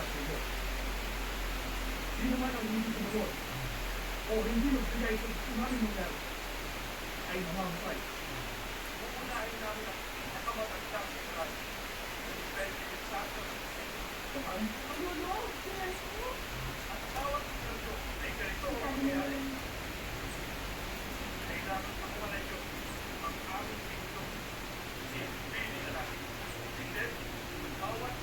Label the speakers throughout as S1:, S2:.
S1: lahat sa iyo. Sino man ang hindi sumunod o hindi magbigay sa tsunami mangyari ay mamamatay. Uunahin namin ang nakamatagdang general. President Santos. Ang
S2: Ano? Seryoso?
S1: at bawat instruksyon ay ganito ang mangyayari. Kailangan pakawalan niyo ang aming tingin. Pili na natin. Hindi, bawat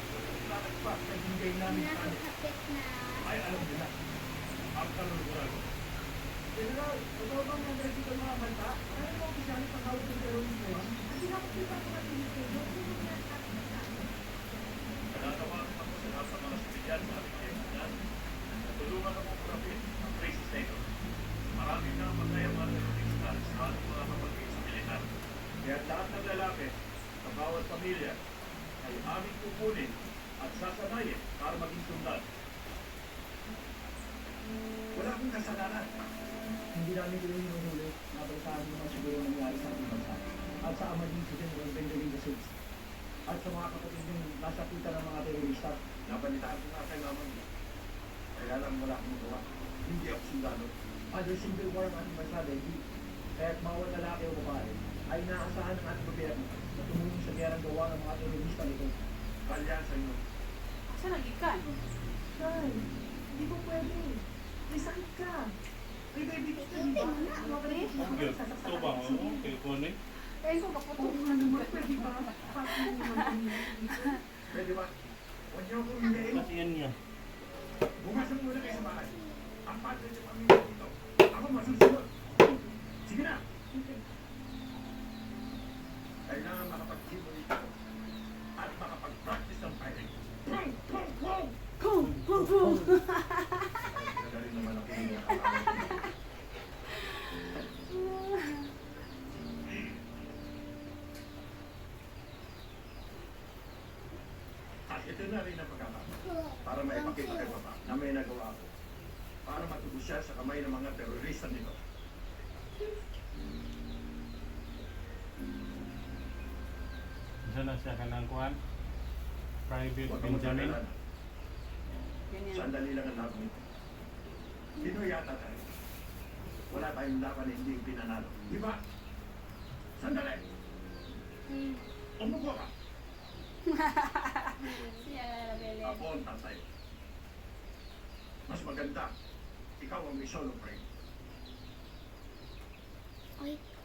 S1: lalagpas na binigay namin sa amin
S2: Nakakapit na.
S1: ay alam nila ang kaluluran. General, totoo bang nandito ng mga banta? Ano mo opisyali pagkawag ng terrorismo yan?
S2: Ang sinakita ko na Pilipino, sino na nakakapit na?
S1: Nagatawagan ako sa lahat ng mga sibilyan sa ating kaibigan na tulungan ako kurapin ang crisis na ito. Marami na ang patay ang mga terorista sa ating mga kapatid sa militar. Kaya lahat ng lalaki sa bawat pamilya ay aming kukunin at sasanayin para maging sundan. Wala akong kasalanan.
S3: Hindi namin kayo hinuhuli na basahan naman siguro nangyari sa ating bansa at sa ama din si General Benjamin Jesus at sa mga kapatid ng nasakitan ng mga terorista.
S1: Nabalitaan ko nga kay mama niya. Kaya lang wala akong gawa. Hindi ako sundalo.
S3: Under civil war ang ating bansa dahil kaya't bawat lalaki o babae ay inaasahan ng ating gobyerno na tumulong sa gerang gawa ng mga terorista nito.
S1: Kalyan sa inyo.
S4: Saan nagikan?
S2: Tay, hindi ko pwede. May sakit ka. May diabetes ka, di ba?
S5: Ito ba ako? Kay Connie?
S4: Eh, kung kaputo.
S2: Oo nga naman, pwede ba? Pati mo naman kami dito.
S1: Pwede ba? Huwag niyo akong hindiin.
S5: Pati yan niya.
S1: Bumasan muna kayo sa bahay. Ang padre sa pamilya dito. Ako masusunod. Sige na. Kailangan makapag-simul dito at makapag-practice ng fighting. Pum! Pum! Pum!
S4: Kung, kung, kung.
S1: Magaling naman ako yung nakakalaman. At ito na rin ang pagkakataon para maipakita kay Papa na may nagawa ako para matubos siya sa kamay ng mga terorista nito.
S5: Isa na siya kanang kuhan? Private
S1: Huwag kang
S5: Benjamin.
S1: mag-alala.
S4: Ganyan.
S1: Sandali lang ang laban nito. Pinoy yata tayo. Wala tayong laban na hindi pinanalo. Di ba? Sandali! Umupo ka!
S4: Siya Rebele.
S1: Ako ang tatay. Mas maganda, ikaw ang may solo pray.
S2: Ay,